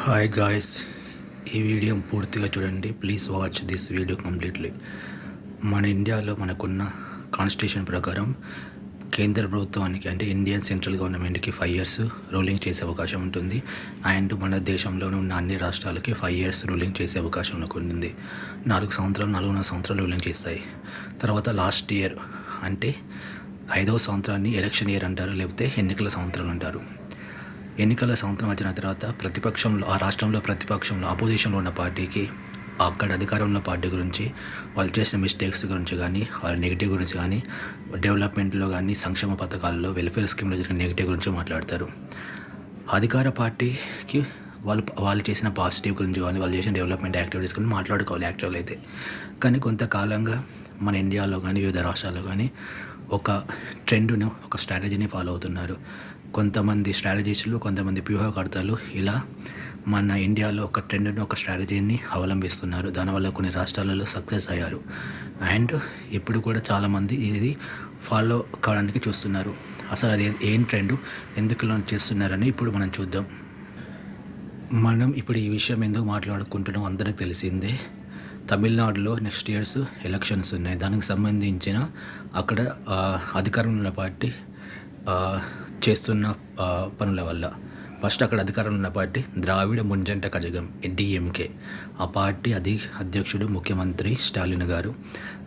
Hi guys, ఈ video పూర్తిగా చూడండి. Please watch this video completely. మన ఇండియాలో మనకున్న కాన్స్టిట్యూషన్ ప్రకారం కేంద్ర ప్రభుత్వానికి అంటే ఇండియన్ సెంట్రల్ గవర్నమెంట్కి 5 years రూలింగ్ చేసే అవకాశం ఉంటుంది. అండ్ మన దేశంలోనే ఉన్న అన్ని రాష్ట్రాలకి 5 years రూలింగ్ చేసే అవకాశం ఉంటుంది. 4.5 సంవత్సరాలు రూలింగ్ చేస్తాయి. తర్వాత లాస్ట్ ఇయర్ అంటే 5వ సంవత్సరాన్ని ఎలక్షన్ ఇయర్ అంటారు, లేకపోతే ఎన్నికల సంవత్సరాలు అంటారు. ఎన్నికల సంవత్సరం వచ్చిన తర్వాత ప్రతిపక్షంలో ఆ రాష్ట్రంలో ప్రతిపక్షంలో అపోజిషన్లో ఉన్న పార్టీకి అక్కడ అధికారంలో ఉన్న పార్టీ గురించి వాళ్ళు చేసిన మిస్టేక్స్ గురించి కానీ వాళ్ళ నెగిటివ్ గురించి కానీ డెవలప్మెంట్లో కానీ సంక్షేమ పథకాల్లో వెల్ఫేర్ స్కీమ్లో జరిగిన నెగిటివ్ గురించి మాట్లాడతారు. అధికార పార్టీకి వాళ్ళు చేసిన పాజిటివ్ గురించి కానీ వాళ్ళు చేసిన డెవలప్మెంట్ యాక్టివిటీస్ గురించి మాట్లాడుకోవాలి యాక్చువల్ అయితే. కానీ కొంతకాలంగా మన ఇండియాలో కానీ వివిధ రాష్ట్రాల్లో కానీ ఒక ట్రెండ్ను ఒక స్ట్రాటజీని ఫాలో అవుతున్నారు. కొంతమంది స్ట్రాటజిస్టులు, కొంతమంది వ్యూహకర్తలు ఇలా మన ఇండియాలో ఒక ట్రెండ్ను ఒక స్ట్రాటజీని అవలంబిస్తున్నారు. దానివల్ల కొన్ని రాష్ట్రాలలో సక్సెస్ అయ్యారు. అండ్ ఇప్పుడు కూడా చాలామంది ఇది ఫాలో కావడానికి చూస్తున్నారు. అసలు అది ఏం ట్రెండ్, ఎందుకు ఇలా చేస్తున్నారని ఇప్పుడు మనం చూద్దాం. మనం ఇప్పుడు ఈ విషయం ఎందుకు మాట్లాడుకుంటున్నాం అందరికీ తెలిసిందే. తమిళనాడులో నెక్స్ట్ ఇయర్స్ ఎలక్షన్స్ ఉన్నాయి. దానికి సంబంధించిన అక్కడ అధికారంలో ఉన్న పార్టీ చేస్తున్న పనుల వల్ల ఫస్ట్ అక్కడ అధికారంలో ఉన్న పార్టీ ద్రావిడ మున్జంట కజగం డిఎంకే. ఆ పార్టీ అధ్యక్షుడు ముఖ్యమంత్రి స్టాలిన్ గారు.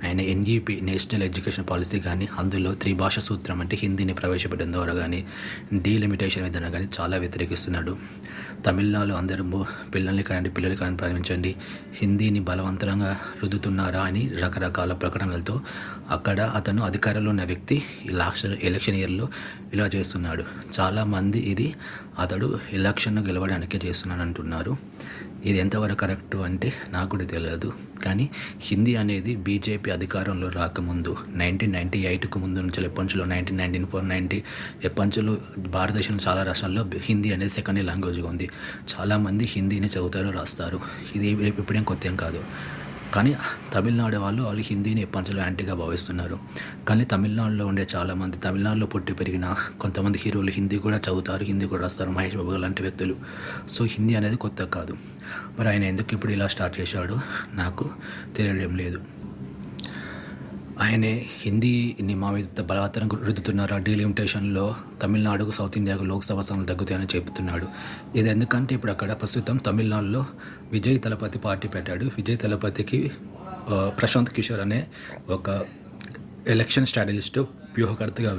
ఆయన ఎన్ఈపీ నేషనల్ ఎడ్యుకేషన్ పాలసీ కానీ అందులో త్రిభాష సూత్రం అంటే హిందీని ప్రవేశపెట్టడం ద్వారా కానీ డీలిమిటేషన్ విధానం కానీ చాలా వ్యతిరేకిస్తున్నాడు. తమిళనాడులో అందరూ పిల్లల్ని కానీ ప్రారంభించండి, హిందీని బలవంతంగా రుద్దుతున్నారా అని రకరకాల ప్రకటనలతో అక్కడ అతను అధికారంలో ఉన్న వ్యక్తి ఈ లాస్ట్ ఎలక్షన్ ఇయర్లో ఇలా చేస్తున్నాడు. చాలామంది ఇది అతడు ఎలక్షన్ గెలవడానికే చేస్తున్నాను అంటున్నారు. ఇది ఎంతవరకు కరెక్ట్ అంటే నాకు కూడా తెలియదు. కానీ హిందీ అనేది బీజేపీ అధికారంలో రాకముందు 1998కు ముందు నుంచి ఎప్పంచులో 1994, 90 ఎప్పంచులో భారతదేశంలో చాలా రాష్ట్రాల్లో హిందీ అనేది సెకండ్ లాంగ్వేజ్గా ఉంది. చాలామంది హిందీని చదువుతారు, రాస్తారు. ఇది ఇప్పుడేం కొత్త ఏం కాదు. కానీ తమిళనాడు వాళ్ళు హిందీని ఎప్పంచలో యాంటీగా భావిస్తున్నారు. కానీ తమిళనాడులో ఉండే చాలామంది, తమిళనాడులో పుట్టి పెరిగిన కొంతమంది హీరోలు హిందీ కూడా చదువుతారు, హిందీ కూడా రాస్తారు, మహేష్ బాబు లాంటి వ్యక్తులు. సో హిందీ అనేది కొత్త కాదు. మరి ఆయన ఎందుకు ఇప్పుడు ఇలా స్టార్ట్ చేశాడో నాకు తెలియడం లేదు. ఆయనే హిందీని మా మీద బలవత్తరం రుద్దుతున్నారా, డీలిమిటేషన్లో తమిళనాడుకు సౌత్ ఇండియాకు లోక్సభ స్థానాలు తగ్గుతాయని చెబుతున్నాడు. ఇది ఎందుకంటే ఇప్పుడు అక్కడ ప్రస్తుతం తమిళనాడులో విజయ్ తలపతి పార్టీ పెట్టాడు. విజయ్ తలపతికి ప్రశాంత్ కిషోర్ అనే ఒక ఎలక్షన్ స్ట్రాటజిస్ట్ వ్యూహకర్తగా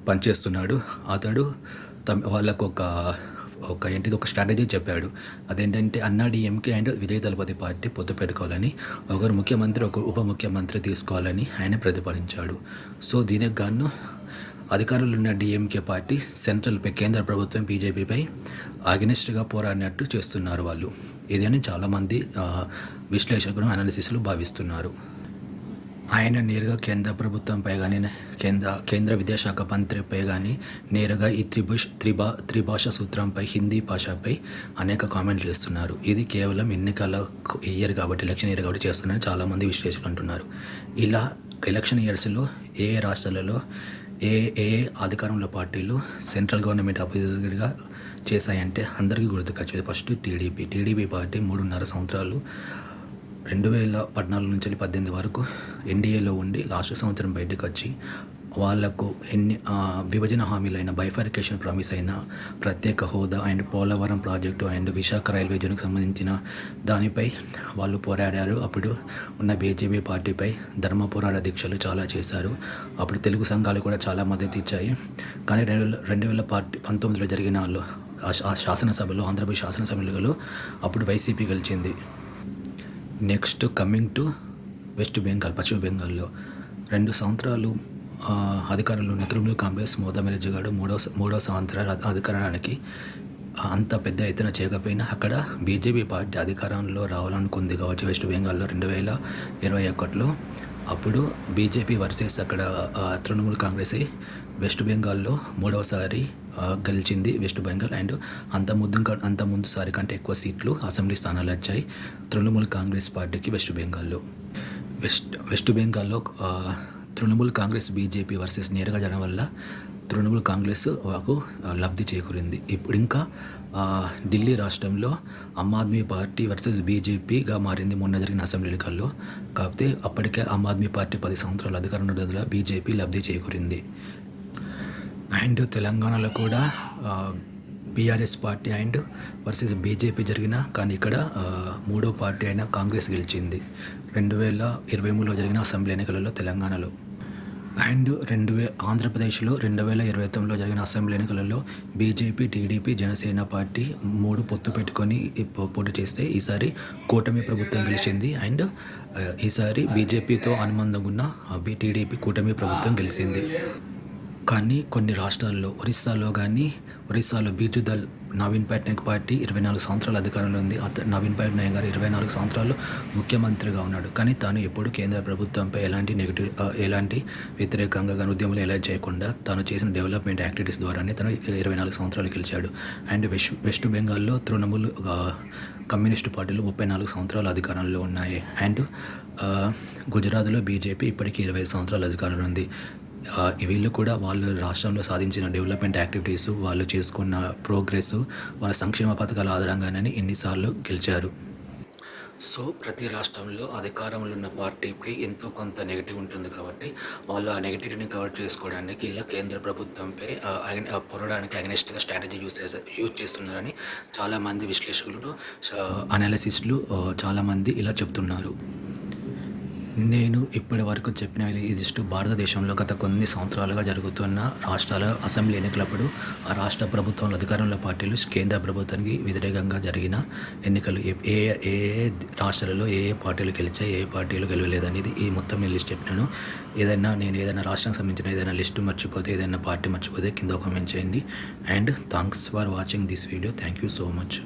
పనిచేస్తున్నాడు. అతడు వాళ్ళకు ఒక స్ట్రాటజీ చెప్పాడు. అదేంటంటే Anna DMK and Vijay Thalapathy party పొత్తు పెట్టుకోవాలని, ఒకరు ముఖ్యమంత్రి ఒక ఉప ముఖ్యమంత్రి తీసుకోవాలని ఆయన ప్రతిపాదించాడు. సో దీనికి గాను అధికారంలో ఉన్న డిఎంకే పార్టీ సెంట్రల్పై, కేంద్ర ప్రభుత్వం బీజేపీపై అగెనిస్ట్గా పోరాడినట్టు చేస్తున్నారు వాళ్ళు. ఇదని చాలామంది విశ్లేషకులు, అనాలిసిస్లు భావిస్తున్నారు. ఆయన నేరుగా కేంద్ర ప్రభుత్వంపై కానీ కేంద్ర విద్యాశాఖ మంత్రిపై కానీ నేరుగా ఈ త్రిభాష సూత్రంపై, హిందీ భాషపై అనేక కామెంట్లు చేస్తున్నారు. ఇది కేవలం ఎన్నికల ఇయర్ కాబట్టి, ఎలక్షన్ ఇయర్ కాబట్టి చేస్తున్నారని చాలామంది విశ్లేషకులు అంటున్నారు. ఇలా ఎలక్షన్ ఇయర్స్లో ఏ రాష్ట్రాలలో ఏ అధికారంలో పార్టీలు సెంట్రల్ గవర్నమెంట్ అపోజిట్గా చేశాయంటే అందరికీ గుర్తుకొచ్చేది ఫస్ట్ టీడీపీ పార్టీ 3.5 సంవత్సరాలు 2014 నుంచి 2018 వరకు ఎన్డీఏలో ఉండి లాస్ట్ సంవత్సరం బయటకు వచ్చి వాళ్లకు విభజన హామీలైన బైఫర్కేషన్ ప్రామిస్ అయిన ప్రత్యేక హోదా and Polavaram project and Visakha railway జోన్కి సంబంధించిన దానిపై వాళ్ళు పోరాడారు. అప్పుడు ఉన్న బీజేపీ పార్టీపై ధర్మ పోరాట దీక్షలు చాలా చేశారు. అప్పుడు తెలుగు సంఘాలు కూడా చాలా మద్దతు ఇచ్చాయి. కానీ 2019లో జరిగిన ఆ శాసనసభలో, ఆంధ్రప్రదేశ్ శాసనసభలో అప్పుడు వైసీపీ గెలిచింది. Next coming to west Bengal, పశ్చిమ బెంగాల్లో 2 సంవత్సరాలు అధికారంలో ఉన్న తృణమూల్ కాంగ్రెస్ మమతా గారు మూడో సంవత్సరాలు అధికారానికి అంత పెద్ద ఎత్తున చేయకపోయినా అక్కడ బీజేపీ పార్టీ అధికారంలో రావాలనుకుంది కావచ్చు వెస్ట్ బెంగాల్లో 2021లో. అప్పుడు బీజేపీ వర్సెస్ అక్కడ తృణమూల్ కాంగ్రెస్ వెస్ట్ బెంగాల్లో 3వసారి గెలిచింది వెస్ట్ బెంగాల్. అండ్ అంత ముందుసారి కంటే ఎక్కువ సీట్లు, అసెంబ్లీ స్థానాలు వచ్చాయి తృణమూల్ కాంగ్రెస్ పార్టీకి వెస్ట్ బెంగాల్లో. వెస్ట్ బెంగాల్లో తృణమూల్ కాంగ్రెస్ బీజేపీ వర్సెస్ నేరుగా జరగడం వల్ల తృణమూల్ కాంగ్రెస్ వాకు లబ్ధి చేకూరింది. ఇప్పుడు ఇంకా ఢిల్లీ రాష్ట్రంలో ఆమ్ ఆద్మీ పార్టీ వర్సెస్ బీజేపీగా మారింది మొన్న జరిగిన అసెంబ్లీ ఎన్నికల్లో. కాకపోతే అప్పటికే ఆమ్ ఆద్మీ పార్టీ 10 సంవత్సరాలు అధికారంలో ఉండడంలో బీజేపీ లబ్ధి చేకూరింది. అండ్ తెలంగాణలో కూడా BRS party and versus BJP జరిగిన, కానీ ఇక్కడ మూడో పార్టీ అయిన కాంగ్రెస్ గెలిచింది 2023లో జరిగిన అసెంబ్లీ ఎన్నికలలో తెలంగాణలో. అండ్ ఆంధ్రప్రదేశ్లో 2029లో జరిగిన అసెంబ్లీ ఎన్నికలలో బీజేపీ, టీడీపీ, జనసేన పార్టీ 3 పొత్తు పెట్టుకొని పోటీ చేస్తే ఈసారి కూటమి ప్రభుత్వం గెలిచింది. అండ్ ఈసారి బీజేపీతో అనుబంధంగా ఉన్న టీడీపీ కూటమి ప్రభుత్వం గెలిచింది. కానీ కొన్ని రాష్ట్రాల్లో ఒరిస్సాలో బీజు దళ్ నవీన్ పట్నాయక్ పార్టీ 24 సంవత్సరాల అధికారంలో ఉంది. నవీన్ పట్నాయక్ గారు 24 సంవత్సరాలు ముఖ్యమంత్రిగా ఉన్నాడు. కానీ తాను ఎప్పుడు కేంద్ర ప్రభుత్వంపై ఎలాంటి వ్యతిరేకంగా కానీ ఉద్యమాలు ఎలా చేయకుండా తాను చేసిన డెవలప్మెంట్ యాక్టివిటీస్ ద్వారానే తను 24 సంవత్సరాలు గెలిచాడు. అండ్ వెస్ట్ బెంగాల్లో తృణమూల్ కమ్యూనిస్టు పార్టీలు 34 సంవత్సరాలు అధికారంలో ఉన్నాయి. అండ్ గుజరాత్లో బీజేపీ ఇప్పటికీ 25 సంవత్సరాల అధికారంలో ఉంది. వీళ్ళు కూడా వాళ్ళు రాష్ట్రంలో సాధించిన డెవలప్మెంట్ యాక్టివిటీస్, వాళ్ళు చేసుకున్న ప్రోగ్రెస్, వాళ్ళ సంక్షేమ పథకాల ఆధారంగానే ఎన్నిసార్లు గెలిచారు. సో ప్రతి రాష్ట్రంలో అధికారంలో ఉన్న పార్టీకి ఎంతో కొంత నెగిటివ్ ఉంటుంది కాబట్టి వాళ్ళు ఆ నెగిటివిటీని కవర్ చేసుకోవడానికి ఇలా కేంద్ర ప్రభుత్వంపై పోరాడడానికి అగెనిస్ట్గా స్ట్రాటజీ యూజ్ చేస్తున్నారని చాలామంది విశ్లేషకులు, అనాలిసిస్టులు చాలామంది ఇలా చెప్తున్నారు. నేను ఇప్పటి వరకు చెప్పిన ఇది భారతదేశంలో గత కొన్ని సంవత్సరాలుగా జరుగుతున్న రాష్ట్రాల అసెంబ్లీ ఎన్నికలప్పుడు ఆ రాష్ట్ర ప్రభుత్వంలో అధికారంలో పార్టీలు కేంద్ర ప్రభుత్వానికి వ్యతిరేకంగా జరిగిన ఎన్నికలు, ఏ ఏ రాష్ట్రాలలో ఏ పార్టీలు గెలిచాయి, ఏ పార్టీలు గెలవలేదనేది ఈ మొత్తం నేను లిస్ట్ చెప్పినాను. నేను ఏదైనా రాష్ట్రానికి సంబంధించిన ఏదైనా లిస్టు మర్చిపోతే, ఏదైనా పార్టీ మర్చిపోతే కింద కామెంట్ చేయండి. And thanks for watching this video. Thank you so much.